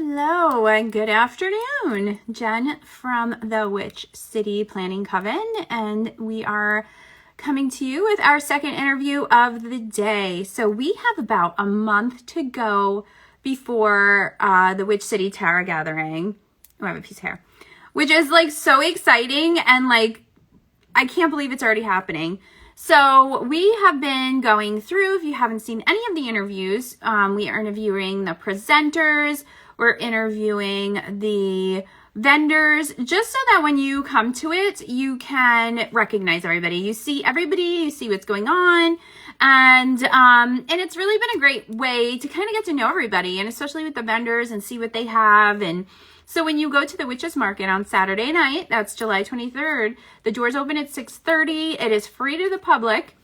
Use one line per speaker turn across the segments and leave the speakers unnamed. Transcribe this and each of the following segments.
Hello and good afternoon. Jen from the Witch City Planning Coven, and we are coming to you with our second interview of the day. So we have about a month to go before the Witch City Tarot Gathering. Oh, I have a piece of hair, which is like so exciting, and like I can't believe it's already happening. So we have been going through, if you haven't seen any of the interviews, we are interviewing the presenters, we're interviewing the vendors, just so that when you come to it, you can recognize everybody. You see everybody, you see what's going on, and it's really been a great way to kind of get to know everybody, and especially with the vendors and see what they have. And so when you go to the Witches Market on Saturday night, that's July 23rd, the doors open at 6:30. It is free to the public.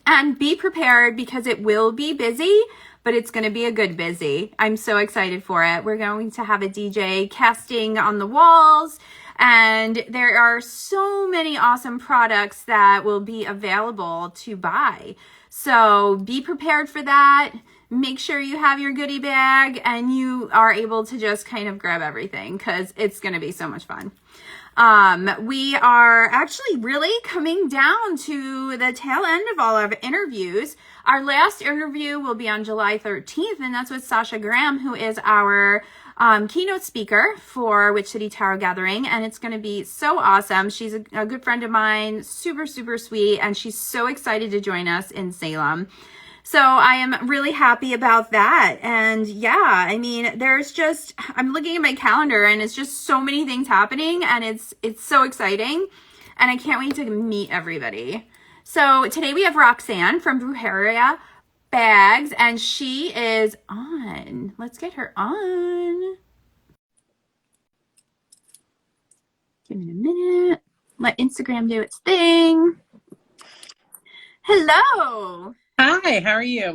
And be prepared because it will be busy, but it's going to be a good busy. I'm so excited for it. We're going to have a DJ casting on the walls, and there are so many awesome products that will be available to buy. So be prepared for that. Make sure you have your goodie bag and you are able to just kind of grab everything because it's going to be so much fun. We are actually really coming down to the tail end of all of our interviews. Our last interview will be on July 13th, and that's with Sasha Graham, who is our keynote speaker for Witch City Tarot Gathering, and it's going to be so awesome. She's a good friend of mine, super, super sweet, and she's so excited to join us in Salem. So I am really happy about that. And yeah, I mean, I'm looking at my calendar and it's just so many things happening, and it's so exciting, and I can't wait to meet everybody. So today we have Roxanne from Brujeria Bags, and she is on. Let's get her on. Give me a minute. Let Instagram do its thing. Hello.
Hi, how are you?
I'm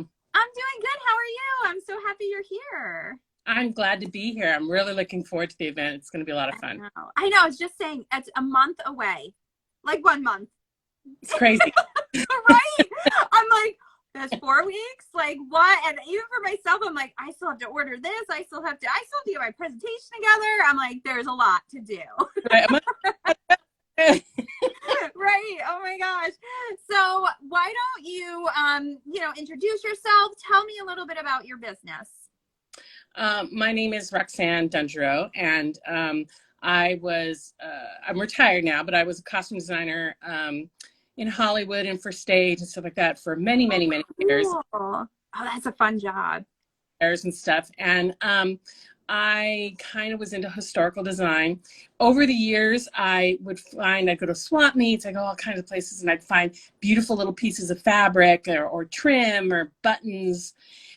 doing good. How are you? I'm so happy you're here.
I'm glad to be here. I'm really looking forward to the event. It's going to be a lot of fun.
I know. I was just saying, it's a month away. Like 1 month.
It's crazy.
Right? I'm like, that's 4 weeks? Like, what? And even for myself, I'm like, I still have to order this. I still have to get my presentation together. I'm like, there's a lot to do.
Right.
Right. Oh my gosh. So why don't you, introduce yourself? Tell me a little bit about your business.
My name is Roxanne Dungero, and I'm retired now, but I was a costume designer in Hollywood and for stage and stuff like that for many, many, many years.
Oh, that's a fun job.
And stuff. And I kind of was into historical design. Over the years, I'd go to swap meets, I'd go all kinds of places, and I'd find beautiful little pieces of fabric or trim or buttons,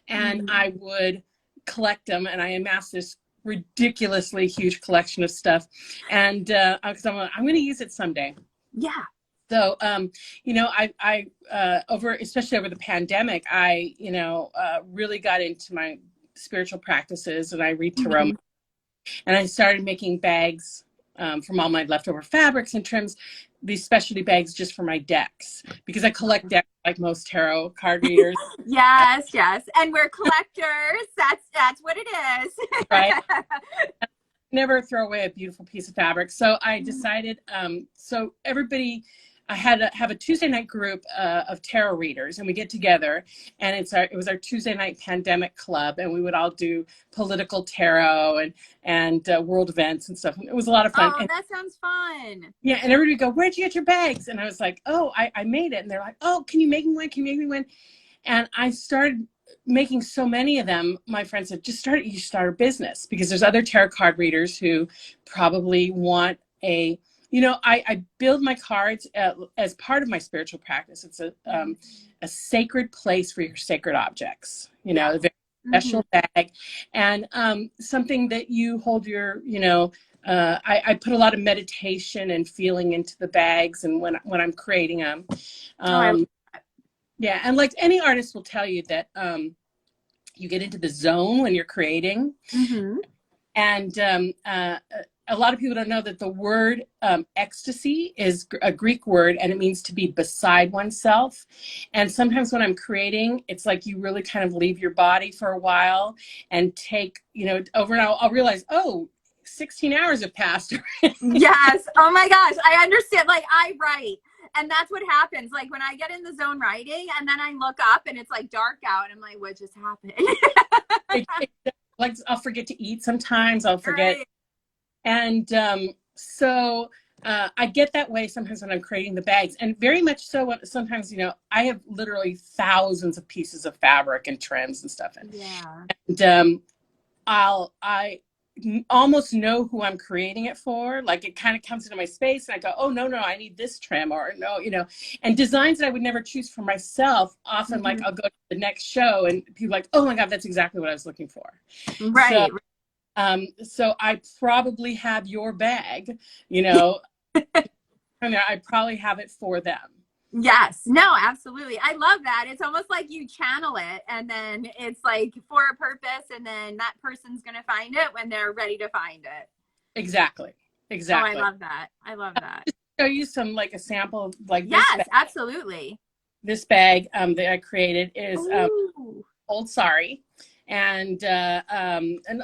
and I would collect them, and I amassed this ridiculously huge collection of stuff. And because I'm going to use it someday.
Yeah.
So, especially over the pandemic, I really got into my spiritual practices, and I read tarot, and I started making bags from all my leftover fabrics and trims, these specialty bags just for my decks, because I collect decks like most tarot card readers.
Yes, and we're collectors. That's what it is.
Right. Never throw away a beautiful piece of fabric. So I decided, I had to have a Tuesday night group of tarot readers, and we get together, and it was our Tuesday night pandemic club, and we would all do political tarot and world events and stuff. And it was a lot of fun.
Oh, that sounds fun.
Yeah, and everybody would go, "Where'd you get your bags?" And I was like, "Oh, I made it." And they're like, "Oh, can you make me one? Can you make me one?" And I started making so many of them. My friend said, you start a business, because there's other tarot card readers who probably want I build my cards as part of my spiritual practice. It's a sacred place for your sacred objects, a very special bag, and something that you hold I put a lot of meditation and feeling into the bags, and when I'm creating them. Yeah, and like any artist will tell you that you get into the zone when you're creating. And a lot of people don't know that the word ecstasy is a Greek word, and it means to be beside oneself. And sometimes when I'm creating, it's like you really kind of leave your body for a while and take, over, and I'll realize, oh, 16 hours have passed.
Yes. Oh my gosh. I understand. Like I write. And that's what happens. Like when I get in the zone writing and then I look up and it's like dark out and I'm like, what just happened?
Like I'll forget to eat sometimes. I'll forget.
Right.
And so I get that way sometimes when I'm creating the bags, and very much so sometimes, I have literally thousands of pieces of fabric and trims and stuff.
Yeah.
And I almost know who I'm creating it for. Like it kind of comes into my space and I go, oh, no, I need this trim, or no, and designs that I would never choose for myself. Often, like I'll go to the next show and people are like, oh my God, that's exactly what I was looking for.
Right.
So I probably have your bag, and I probably have it for them.
Yes. No, absolutely. I love that. It's almost like you channel it and then it's like for a purpose, and then that person's going to find it when they're ready to find it.
Exactly.
Oh, I love that. I love that.
Show you some, like a sample of like
yes,
this bag.
Absolutely.
This bag that I created is old sari. And a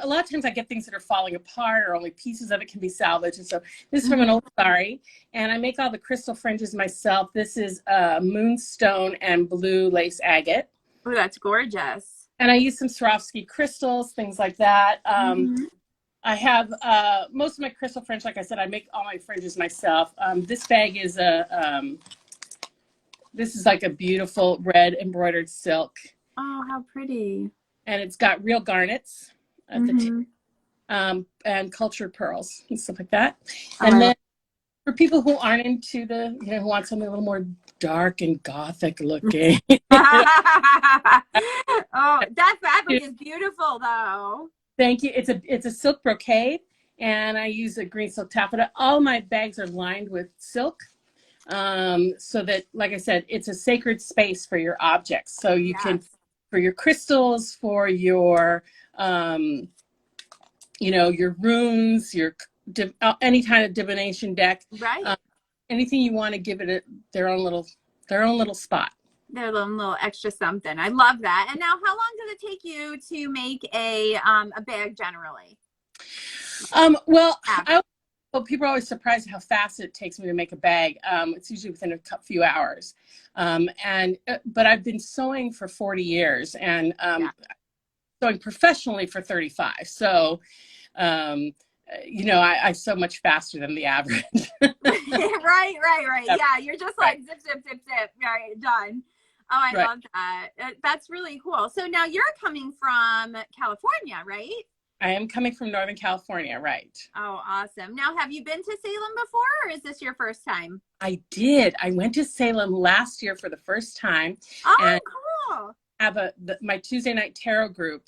lot of times I get things that are falling apart or only pieces of it can be salvaged. And so this is from an old sari, and I make all the crystal fringes myself. This is moonstone and blue lace agate.
Oh, that's gorgeous.
And I use some Swarovski crystals, things like that. I have most of my crystal fringe, like I said, I make all my fringes myself. This bag is this is like a beautiful red embroidered silk.
Oh, how pretty.
And it's got real garnets at the tip, and cultured pearls and stuff like that. And then for people who aren't into who want something a little more dark and gothic looking.
Oh, that fabric is beautiful though.
Thank you. It's a silk brocade, and I use a green silk taffeta. All my bags are lined with silk, so that, like I said, it's a sacred space for your objects. So you can, for your crystals, for your, your runes, your any kind of divination deck,
right?
Anything you want to give it their own little spot.
Their little extra something. I love that. And now, how long does it take you to make a bag generally?
Well, people are always surprised at how fast it takes me to make a bag. It's usually within a few hours. But I've been sewing for 40 years and sewing professionally for 35. So, I sew much faster than the average.
Right. Yeah, you're just like zip, zip, zip, zip. Right, done. Oh, I love that. That's really cool. So now you're coming from California, right?
I am coming from Northern California, right.
Oh, awesome. Now, have you been to Salem before, or is this your first time?
I did. I went to Salem last year for the first time.
Oh,
and
cool.
Have my Tuesday night tarot group.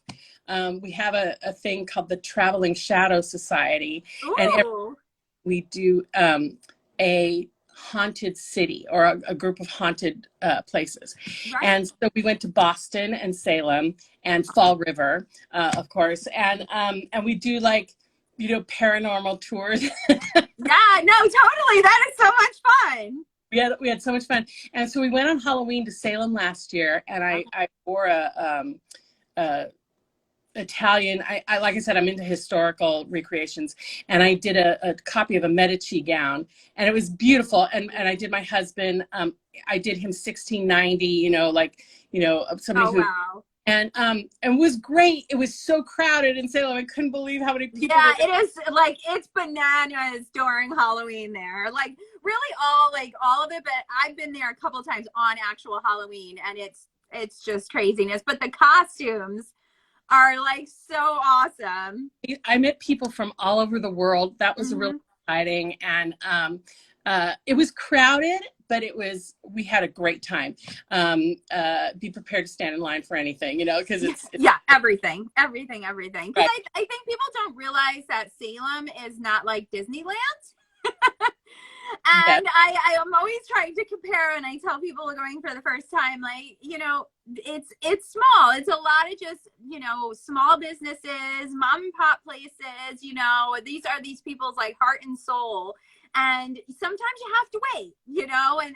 We have a thing called the Traveling Shadow Society.
Ooh.
And we do a haunted city, or a group of haunted places. Right. And so we went to Boston and Salem and Fall River, of course. And we do paranormal tours.
Yeah, no, totally. That is so much fun.
We had so much fun. And so we went on Halloween to Salem last year, and I wore a Italian, I like I said, I'm into historical recreations, and I did a copy of a Medici gown, and it was beautiful. And I did my husband, I did him 1690, somebody who,
wow.
And it was great. It was so crowded in Salem. I couldn't believe how many people.
Yeah, it is it's bananas during Halloween there. Like really all of it, but I've been there a couple of times on actual Halloween, and it's just craziness. But the costumes are so awesome.
I met people from all over the world. That was really exciting. And it was crowded, but we had a great time. Be prepared to stand in line for anything, because it's
everything. Because
right.
I think people don't realize that Salem is not like Disneyland.
Yes.
And I am always trying to compare, and I tell people going for the first time, like, it's small. It's a lot of just, small businesses, mom and pop places, these people's like heart and soul. And sometimes you have to wait,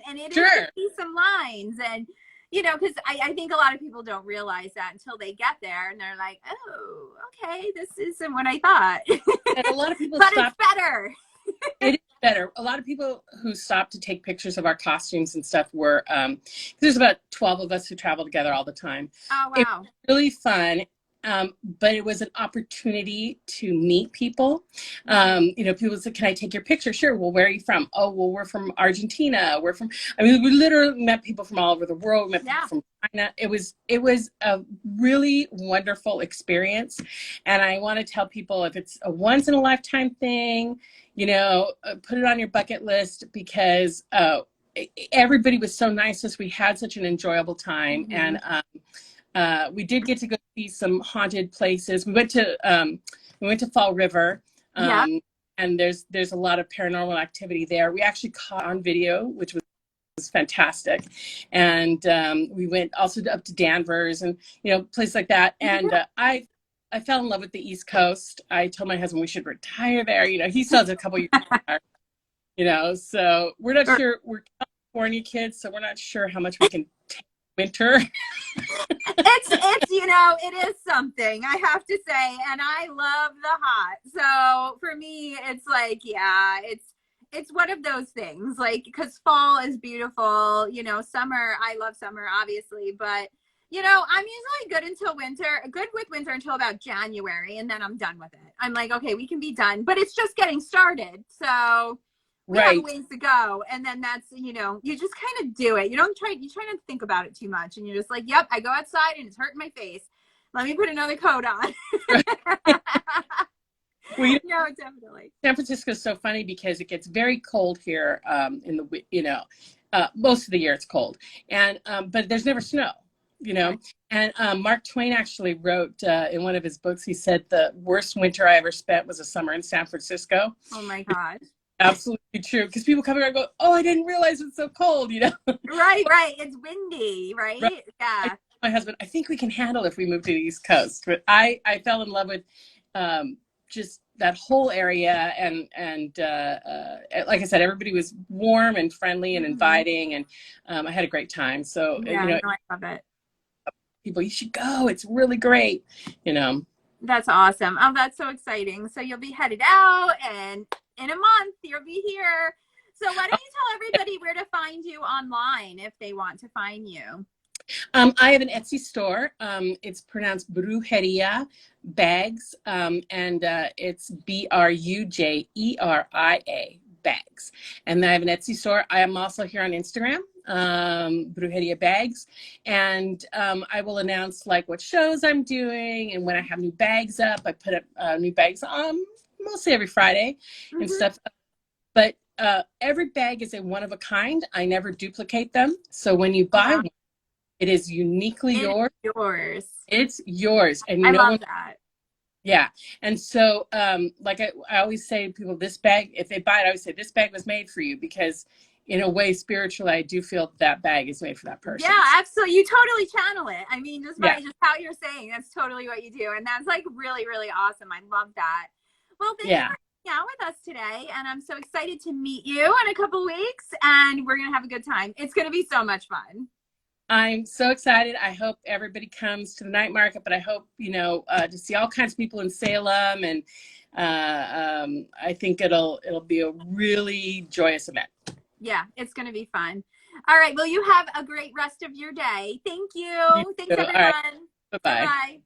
and it is going
Sure.
to be some lines. And, because I think a lot of people don't realize that until they get there and they're like, oh, okay, this isn't what I thought.
And a lot of people
But
stop.
it's better.
It is better. A lot of people who stopped to take pictures of our costumes and stuff were, there's about 12 of us who travel together all the time.
Oh,
It
wow.
was really fun. But it was an opportunity to meet people. People said, can I take your picture? Sure. Well, where are you from? Oh, well, we're from Argentina. We literally met people from all over the world. We met people from China. It was a really wonderful experience. And I want to tell people, if it's a once in a lifetime thing, put it on your bucket list, because everybody was so nice to us. We had such an enjoyable time.
Mm-hmm.
And we did get to go see some haunted places. We went to Fall River, and there's a lot of paranormal activity there. We actually caught on video, which was fantastic. And we went also up to Danvers and places like that. And I fell in love with the East Coast. I told my husband we should retire there. He still has a couple years there. So we're not sure. We're California kids, so we're not sure how much we can take winter.
It's it is something, I have to say, and I love the hot. So for me, it's like, it's one of those things, like, because fall is beautiful, summer, I love summer, obviously, but I'm usually good with winter until about January, and then I'm done with it. I'm like, okay, we can be done, but it's just getting started. So we have a ways to go. And then that's, you just kind of do it. You try not to think about it too much. And you're just like, yep, I go outside and it's hurting my face. Let me put another coat on.
Well,
no, definitely.
San Francisco is so funny because it gets very cold here in the, most of the year it's cold. And, but there's never snow.
Right.
And Mark Twain actually wrote in one of his books, he said the worst winter I ever spent was a summer in San Francisco.
Oh my God.
Absolutely true. Because people come here and go, oh, I didn't realize it's so cold,
Right. It's windy, right? Yeah.
My husband, I think we can handle if we move to the East Coast. But I fell in love with just that whole area. And like I said, everybody was warm and friendly and inviting. And I had a great time. So,
I love it.
People, you should go. It's really great,
That's awesome. Oh, that's so exciting. So you'll be headed out, and in a month you'll be here. So why don't you tell everybody where to find you online if they want to find you?
I have an Etsy store. It's pronounced Brujeria Bags, and it's Brujeria Bags. And I have an Etsy store. I am also here on Instagram, Brujeria Bags, and I will announce like what shows I'm doing, and when I have new bags up, I put up new bags mostly every Friday and stuff. But every bag is a one of a kind. I never duplicate them. So when you buy one, it is uniquely yours. It's yours. And
I love that.
Yeah. And so, like I always say to people, this bag, if they buy it, I always say this bag was made for you, because in a way, spiritually, I do feel that bag is made for that person.
Yeah, absolutely. You totally channel it. I mean, just by just how you're saying, that's totally what you do. And that's like really, really awesome. I love that. Well, thank you for hanging out with us today. And I'm so excited to meet you in a couple weeks, and we're going to have a good time. It's going to be so much fun.
I'm so excited. I hope everybody comes to the night market, but I hope, to see all kinds of people in Salem. And I think it'll be a really joyous event.
Yeah, it's going to be fun. All right. Well, you have a great rest of your day. Thank you. Thanks, everyone.
Right. Bye-bye.
Bye-bye.